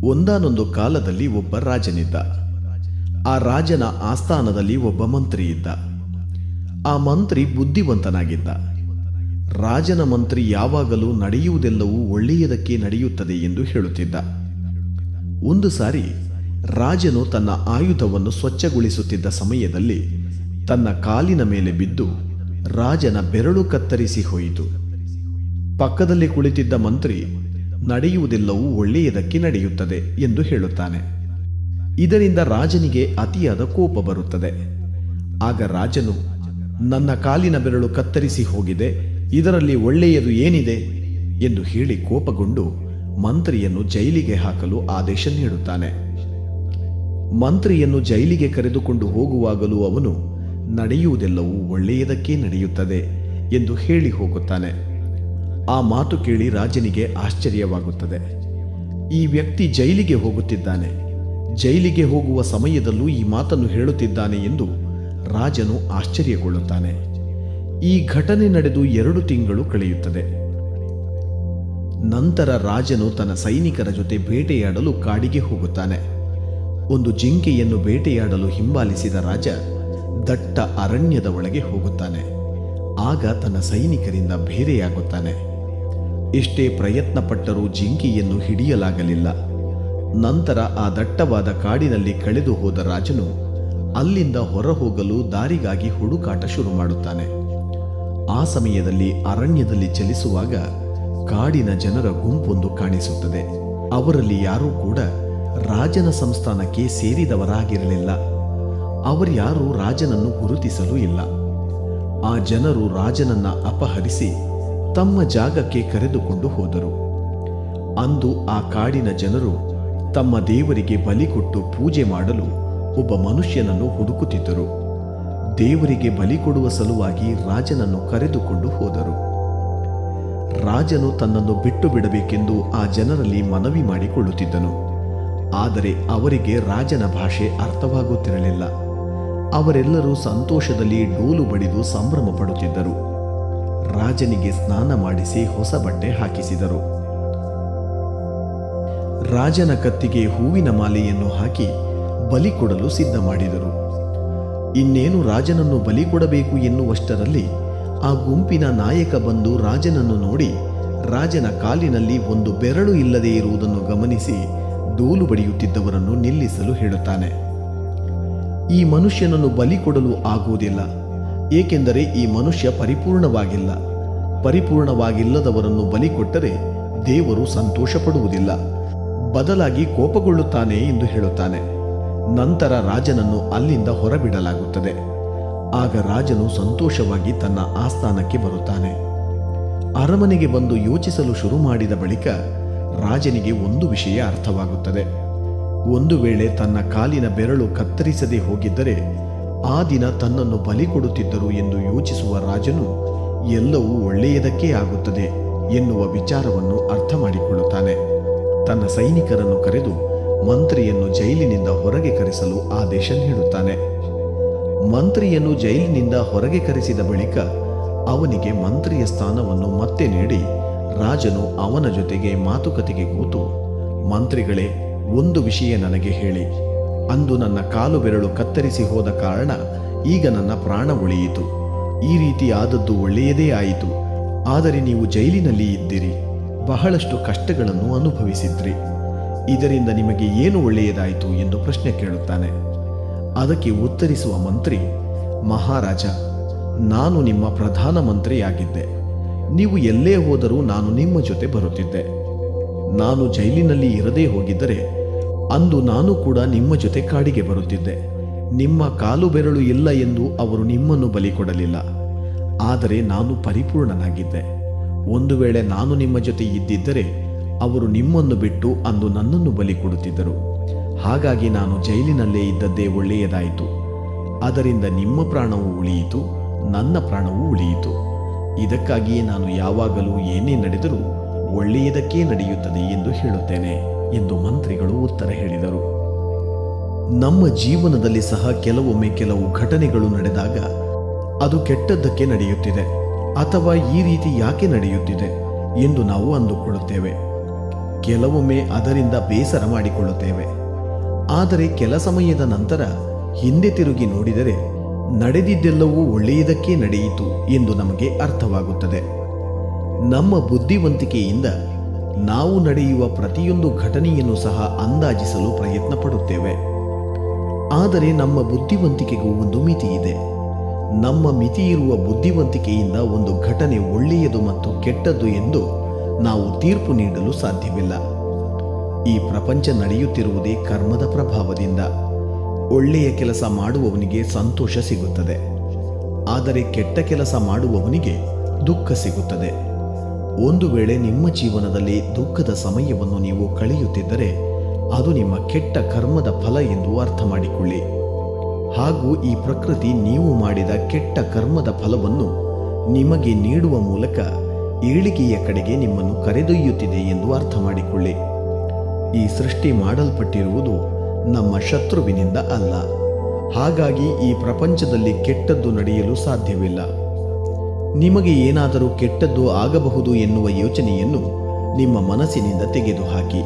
ಒಂದಾನೊಂದು ಕಾಲದಲ್ಲಿ ಒಬ್ಬ ರಾಜನಿದ್ದ. ಆ ರಾಜನ ಆಸ್ಥಾನದಲ್ಲಿ ಒಬ್ಬ ಮಂತ್ರಿ ಇದ್ದ. ಆ ಮಂತ್ರಿ ಬುದ್ಧಿವಂತನಾಗಿದ್ದ. ರಾಜನ ಮಂತ್ರಿ ಯಾವಾಗಲೂ ನಡೆಯುವುದೆಲ್ಲವೂ ಒಳ್ಳೆಯದಕ್ಕೆ ನಡೆಯುತ್ತದೆ ಎಂದು ಹೇಳುತ್ತಿದ್ದ. ಒಂದು ಸಾರಿ ರಾಜನು ತನ್ನ ಆಯುಧವನ್ನು ಸ್ವಚ್ಛಗೊಳಿಸುತ್ತಿದ್ದ ಸಮಯದಲ್ಲಿ ತನ್ನ ಕಾಲಿನ ಮೇಲೆ ಬಿದ್ದು ರಾಜನ ಬೆರಳು ಕತ್ತರಿಸಿ ಹೋಯಿತು. ಪಕ್ಕದಲ್ಲಿ ಕುಳಿತಿದ್ದ ಮಂತ್ರಿ ನಡೆಯುವುದೆಲ್ಲವೂ ಒಳ್ಳೆಯದಕ್ಕೆ ನಡೆಯುತ್ತದೆ ಎಂದು ಹೇಳುತ್ತಾನೆ. ಇದರಿಂದ ರಾಜನಿಗೆ ಅತಿಯಾದ ಕೋಪ ಬರುತ್ತದೆ. ಆಗ ರಾಜನು, ನನ್ನ ಕಾಲಿನ ಬೆರಳು ಕತ್ತರಿಸಿ ಹೋಗಿದೆ, ಇದರಲ್ಲಿ ಒಳ್ಳೆಯದು ಏನಿದೆ ಎಂದು ಹೇಳಿ ಕೋಪಗೊಂಡು ಮಂತ್ರಿಯನ್ನು ಜೈಲಿಗೆ ಹಾಕಲು ಆದೇಶ ನೀಡುತ್ತಾನೆ. ಮಂತ್ರಿಯನ್ನು ಜೈಲಿಗೆ ಕರೆದುಕೊಂಡು ಹೋಗುವಾಗಲೂ ಅವನು ನಡೆಯುವುದೆಲ್ಲವೂ ಒಳ್ಳೆಯದಕ್ಕೆ ನಡೆಯುತ್ತದೆ ಎಂದು ಹೇಳಿ ಹೋಗುತ್ತಾನೆ. ಆ ಮಾತು ಕೇಳಿ ರಾಜನಿಗೆ ಆಶ್ಚರ್ಯವಾಗುತ್ತದೆ. ಈ ವ್ಯಕ್ತಿ ಜೈಲಿಗೆ ಹೋಗುತ್ತಿದ್ದಾನೆ, ಜೈಲಿಗೆ ಹೋಗುವ ಸಮಯದಲ್ಲೂ ಈ ಮಾತನ್ನು ಹೇಳುತ್ತಿದ್ದಾನೆ ಎಂದು ರಾಜನು ಆಶ್ಚರ್ಯಗೊಳ್ಳುತ್ತಾನೆ. ಈ ಘಟನೆ ನಡೆದು 2 ತಿಂಗಳು ಕಳೆಯುತ್ತದೆ. ನಂತರ ರಾಜನು ತನ್ನ ಸೈನಿಕರ ಜೊತೆ ಬೇಟೆಯಾಡಲು ಕಾಡಿಗೆ ಹೋಗುತ್ತಾನೆ. ಒಂದು ಜಿಂಕೆಯನ್ನು ಬೇಟೆಯಾಡಲು ಹಿಂಬಾಲಿಸಿದ ರಾಜ ದಟ್ಟ ಅರಣ್ಯದ ಒಳಗೆ ಹೋಗುತ್ತಾನೆ. ಆಗ ತನ್ನ ಸೈನಿಕರಿಂದ ಬೇರೆಯಾಗುತ್ತಾನೆ. ಎಷ್ಟೇ ಪ್ರಯತ್ನ ಪಟ್ಟರೂ ಜಿಂಕೆಯನ್ನು ಹಿಡಿಯಲಾಗಲಿಲ್ಲ. ನಂತರ ಆ ದಟ್ಟವಾದ ಕಾಡಿನಲ್ಲಿ ಕಳೆದು ಹೋದ ರಾಜನು ಅಲ್ಲಿಂದ ಹೊರಹೋಗಲು ದಾರಿಗಾಗಿ ಹುಡುಕಾಟ ಶುರು ಮಾಡುತ್ತಾನೆ. ಆ ಸಮಯದಲ್ಲಿ ಅರಣ್ಯದಲ್ಲಿ ಚಲಿಸುವಾಗ ಕಾಡಿನ ಜನರ ಗುಂಪೊಂದು ಕಾಣಿಸುತ್ತದೆ. ಅವರಲ್ಲಿ ಯಾರೂ ಕೂಡ ರಾಜನ ಸಂಸ್ಥಾನಕ್ಕೆ ಸೇರಿದವರಾಗಿರಲಿಲ್ಲ. ಅವರ್ಯಾರೂ ರಾಜನನ್ನು ಗುರುತಿಸಲೂ ಇಲ್ಲ. ಆ ಜನರು ರಾಜನನ್ನ ಅಪಹರಿಸಿ ತಮ್ಮ ಜಾಗಕ್ಕೆ ಕರೆದುಕೊಂಡು ಹೋದರು. ಅಂದು ಆ ಕಾಡಿನ ಜನರು ತಮ್ಮ ದೇವರಿಗೆ ಬಲಿ ಕೊಟ್ಟು ಪೂಜೆ ಮಾಡಲು ಒಬ್ಬ ಮನುಷ್ಯನನ್ನು ಹುಡುಕುತ್ತಿದ್ದರು. ದೇವರಿಗೆ ಬಲಿ ಕೊಡುವ ಸಲುವಾಗಿ ರಾಜನನ್ನು ಕರೆದುಕೊಂಡು ಹೋದರು. ರಾಜನು ತನ್ನನ್ನು ಬಿಟ್ಟು ಬಿಡಬೇಕೆಂದು ಆ ಜನರಲ್ಲಿ ಮನವಿ ಮಾಡಿಕೊಳ್ಳುತ್ತಿದ್ದನು. ಆದರೆ ಅವರಿಗೆ ರಾಜನ ಭಾಷೆ ಅರ್ಥವಾಗುತ್ತಿರಲಿಲ್ಲ. ಅವರೆಲ್ಲರೂ ಸಂತೋಷದಲ್ಲಿ ಡೋಲು ಬಡಿದು ಸಂಭ್ರಮ ಪಡುತ್ತಿದ್ದರು. ರಾಜನಿಗೆ ಸ್ನಾನ ಮಾಡಿಸಿ ಹೊಸ ಬಟ್ಟೆ ಹಾಕಿಸಿದರು. ರಾಜನ ಕತ್ತಿಗೆ ಹೂವಿನ ಮಾಲೆಯನ್ನು ಹಾಕಿ ಬಲಿ ಕೊಡಲು ಸಿದ್ಧ ಮಾಡಿದರು. ಇನ್ನೇನು ರಾಜನನ್ನು ಬಲಿ ಕೊಡಬೇಕು ಎನ್ನುವಷ್ಟರಲ್ಲಿ ಆ ಗುಂಪಿನ ನಾಯಕ ಬಂದು ರಾಜನನ್ನು ನೋಡಿ ರಾಜನ ಕಾಲಿನಲ್ಲಿ ಒಂದು ಬೆರಳು ಇಲ್ಲದೆ ಇರುವುದನ್ನು ಗಮನಿಸಿ ಡೋಲು ಬಡಿಯುತ್ತಿದ್ದವರನ್ನು ನಿಲ್ಲಿಸಲು ಹೇಳುತ್ತಾನೆ. ಈ ಮನುಷ್ಯನನ್ನು ಬಲಿ ಕೊಡಲು ಆಗುವುದಿಲ್ಲ, ಏಕೆಂದರೆ ಈ ಮನುಷ್ಯ ಪರಿಪೂರ್ಣವಾಗಿಲ್ಲ. ಪರಿಪೂರ್ಣವಾಗಿಲ್ಲದವರನ್ನು ಬಲಿ ಕೊಟ್ಟರೆ ದೇವರು ಸಂತೋಷ ಪಡುವುದಿಲ್ಲ, ಬದಲಾಗಿ ಕೋಪಗೊಳ್ಳುತ್ತಾನೆ ಎಂದು ಹೇಳುತ್ತಾನೆ. ನಂತರ ರಾಜನನ್ನು ಅಲ್ಲಿಂದ ಹೊರಬಿಡಲಾಗುತ್ತದೆ. ಆಗ ರಾಜನು ಸಂತೋಷವಾಗಿ ತನ್ನ ಆಸ್ಥಾನಕ್ಕೆ ಬರುತ್ತಾನೆ. ಅರಮನೆಗೆ ಬಂದು ಯೋಚಿಸಲು ಶುರು ಮಾಡಿದ ಬಳಿಕ ರಾಜನಿಗೆ ಒಂದು ವಿಷಯ ಅರ್ಥವಾಗುತ್ತದೆ. ಒಂದು ವೇಳೆ ತನ್ನ ಕಾಲಿನ ಬೆರಳು ಕತ್ತರಿಸದೆ ಹೋಗಿದ್ದರೆ ಆ ದಿನ ತನ್ನನ್ನು ಬಲಿ ಕೊಡುತ್ತಿದ್ದರು ಎಂದು ಯೋಚಿಸುವ ರಾಜನು ಎಲ್ಲವೂ ಒಳ್ಳೆಯದಕ್ಕೆ ಆಗುತ್ತದೆ ಎನ್ನುವ ವಿಚಾರವನ್ನು ಅರ್ಥ ಮಾಡಿಕೊಳ್ಳುತ್ತಾನೆ. ತನ್ನ ಸೈನಿಕರನ್ನು ಕರೆದು ಮಂತ್ರಿಯನ್ನು ಜೈಲಿನಿಂದ ಹೊರಗೆ ಕರೆಸಲು ಆದೇಶ ನೀಡುತ್ತಾನೆ. ಮಂತ್ರಿಯನ್ನು ಜೈಲಿನಿಂದ ಹೊರಗೆ ಕರೆಸಿದ ಬಳಿಕ ಅವನಿಗೆ ಮಂತ್ರಿಯ ಸ್ಥಾನವನ್ನು ಮತ್ತೆ ನೀಡಿ ರಾಜನು ಅವನ ಜೊತೆಗೆ ಮಾತುಕತೆಗೆ ಕೂತು, ಮಂತ್ರಿಗಳೇ, ಒಂದು ವಿಷಯ ನನಗೆ ಹೇಳಿ. ಅಂದು ನನ್ನ ಕಾಲು ಬೆರಳು ಕತ್ತರಿಸಿ ಹೋದ ಕಾರಣ ಈಗ ನನ್ನ ಪ್ರಾಣ ಉಳಿಯಿತು. ಈ ರೀತಿ ಆದದ್ದು ಒಳ್ಳೆಯದೇ ಆಯಿತು. ಆದರೆ ನೀವು ಜೈಲಿನಲ್ಲಿ ಇದ್ದಿರಿ, ಬಹಳಷ್ಟು ಕಷ್ಟಗಳನ್ನು ಅನುಭವಿಸಿದ್ರಿ. ಇದರಿಂದ ನಿಮಗೆ ಏನು ಒಳ್ಳೆಯದಾಯಿತು ಎಂದು ಪ್ರಶ್ನೆ ಕೇಳುತ್ತಾನೆ. ಅದಕ್ಕೆ ಉತ್ತರಿಸುವ ಮಂತ್ರಿ, ಮಹಾರಾಜ, ನಾನು ನಿಮ್ಮ ಪ್ರಧಾನ ಮಂತ್ರಿಯಾಗಿದ್ದೆ. ನೀವು ಎಲ್ಲೇ ಹೋದರೂ ನಾನು ನಿಮ್ಮ ಜೊತೆ ಬರುತ್ತಿದ್ದೆ. ನಾನು ಜೈಲಿನಲ್ಲಿ ಇರದೇ ಹೋಗಿದ್ದರೆ ಅಂದು ನಾನು ಕೂಡ ನಿಮ್ಮ ಜೊತೆ ಕಾಡಿಗೆ ಬರುತ್ತಿದ್ದೆ. ನಿಮ್ಮ ಕಾಲು ಬೆರಳು ಇಲ್ಲ ಎಂದು ಅವರು ನಿಮ್ಮನ್ನು ಬಲಿ ಕೊಡಲಿಲ್ಲ. ಆದರೆ ನಾನು ಪರಿಪೂರ್ಣನಾಗಿದ್ದೆ. ಒಂದು ವೇಳೆ ನಾನು ನಿಮ್ಮ ಜೊತೆ ಇದ್ದಿದ್ದರೆ ಅವರು ನಿಮ್ಮನ್ನು ಬಿಟ್ಟು ಅಂದು ನನ್ನನ್ನು ಬಲಿ ಕೊಡುತ್ತಿದ್ದರು. ಹಾಗಾಗಿ ನಾನು ಜೈಲಿನಲ್ಲೇ ಇದ್ದದ್ದೇ ಒಳ್ಳೆಯದಾಯಿತು. ಅದರಿಂದ ನಿಮ್ಮ ಪ್ರಾಣವೂ ಉಳಿಯಿತು, ನನ್ನ ಪ್ರಾಣವೂ ಉಳಿಯಿತು. ಇದಕ್ಕಾಗಿಯೇ ನಾನು ಯಾವಾಗಲೂ ಏನೇ ನಡೆದರೂ ಒಳ್ಳೆಯದಕ್ಕೇ ನಡೆಯುತ್ತದೆ ಎಂದು ಹೇಳುತ್ತೇನೆ ಎಂದು ಮಂತ್ರಿಗಳು ಉತ್ತರ ಹೇಳಿದರು. ನಮ್ಮ ಜೀವನದಲ್ಲಿ ಸಹ ಕೆಲವೊಮ್ಮೆ ಕೆಲವು ಘಟನೆಗಳು ನಡೆದಾಗ ಅದು ಕೆಟ್ಟದ್ದಕ್ಕೆ ನಡೆಯುತ್ತಿದೆ ಅಥವಾ ಈ ರೀತಿ ಯಾಕೆ ನಡೆಯುತ್ತಿದೆ ಎಂದು ನಾವು ಅಂದುಕೊಳ್ಳುತ್ತೇವೆ. ಕೆಲವೊಮ್ಮೆ ಅದರಿಂದ ಬೇಸರ ಮಾಡಿಕೊಳ್ಳುತ್ತೇವೆ. ಆದರೆ ಕೆಲ ಸಮಯದ ನಂತರ ಹಿಂದೆ ತಿರುಗಿ ನೋಡಿದರೆ ನಡೆದಿದ್ದೆಲ್ಲವೂ ಒಳ್ಳೆಯದಕ್ಕೆ ನಡೆಯಿತು ಎಂದು ನಮಗೆ ಅರ್ಥವಾಗುತ್ತದೆ. ನಮ್ಮ ಬುದ್ಧಿವಂತಿಕೆಯಿಂದ ನಾವು ನಡೆಯುವ ಪ್ರತಿಯೊಂದು ಘಟನೆಯನ್ನು ಸಹ ಅಂದಾಜಿಸಲು ಪ್ರಯತ್ನ ಪಡುತ್ತೇವೆ. ಆದರೆ ನಮ್ಮ ಬುದ್ಧಿವಂತಿಕೆಗೂ ಒಂದು ಮಿತಿ ಇದೆ. ನಮ್ಮ ಮಿತಿಯಿರುವ ಬುದ್ಧಿವಂತಿಕೆಯಿಂದ ಒಂದು ಘಟನೆ ಒಳ್ಳೆಯದು ಮತ್ತು ಕೆಟ್ಟದ್ದು ಎಂದು ನಾವು ತೀರ್ಪು ನೀಡಲು ಸಾಧ್ಯವಿಲ್ಲ. ಈ ಪ್ರಪಂಚ ನಡೆಯುತ್ತಿರುವುದೇ ಕರ್ಮದ ಪ್ರಭಾವದಿಂದ. ಒಳ್ಳೆಯ ಕೆಲಸ ಮಾಡುವವನಿಗೆ ಸಂತೋಷ ಸಿಗುತ್ತದೆ, ಆದರೆ ಕೆಟ್ಟ ಕೆಲಸ ಮಾಡುವವನಿಗೆ ದುಃಖ ಸಿಗುತ್ತದೆ. ಒಂದು ವೇಳೆ ನಿಮ್ಮ ಜೀವನದಲ್ಲಿ ದುಃಖದ ಸಮಯವನ್ನು ನೀವು ಕಳೆಯುತ್ತಿದ್ದರೆ ಅದು ನಿಮ್ಮ ಕೆಟ್ಟ ಕರ್ಮದ ಫಲ ಎಂದು ಅರ್ಥ ಮಾಡಿಕೊಳ್ಳಿ. ಹಾಗೂ ಈ ಪ್ರಕೃತಿ ನೀವು ಮಾಡಿದ ಕೆಟ್ಟ ಕರ್ಮದ ಫಲವನ್ನು ನಿಮಗೆ ನೀಡುವ ಮೂಲಕ ಏಳಿಗೆಯ ಕಡೆಗೆ ನಿಮ್ಮನ್ನು ಕರೆದೊಯ್ಯುತ್ತಿದೆ ಎಂದು ಅರ್ಥ ಮಾಡಿಕೊಳ್ಳಿ. ಈ ಸೃಷ್ಟಿ ಮಾಡಲ್ಪಟ್ಟಿರುವುದು ನಮ್ಮ ಶತ್ರುವಿನಿಂದ ಅಲ್ಲ. ಹಾಗಾಗಿ ಈ ಪ್ರಪಂಚದಲ್ಲಿ ಕೆಟ್ಟದ್ದು ನಡೆಯಲು ಸಾಧ್ಯವಿಲ್ಲ. ನಿಮಗೆ ಏನಾದರೂ ಕೆಟ್ಟದ್ದು ಆಗಬಹುದು ಎನ್ನುವ ಯೋಚನೆಯನ್ನು ನಿಮ್ಮ ಮನಸ್ಸಿನಿಂದ ತೆಗೆದುಹಾಕಿ.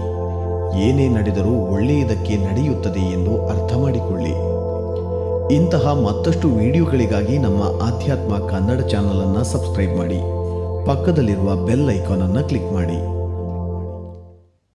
ಏನೇ ನಡೆದರೂ ಒಳ್ಳೆಯದಕ್ಕೆ ನಡೆಯುತ್ತದೆ ಎಂದು ಅರ್ಥ ಮಾಡಿಕೊಳ್ಳಿ. ಇಂತಹ ಮತ್ತಷ್ಟು ವಿಡಿಯೋಗಳಿಗಾಗಿ ನಮ್ಮ ಆಧ್ಯಾತ್ಮ ಕನ್ನಡ ಚಾನಲ್ ಅನ್ನು ಸಬ್ಸ್ಕ್ರೈಬ್ ಮಾಡಿ. ಪಕ್ಕದಲ್ಲಿರುವ ಬೆಲ್ ಐಕಾನ್ ಅನ್ನು ಕ್ಲಿಕ್ ಮಾಡಿ.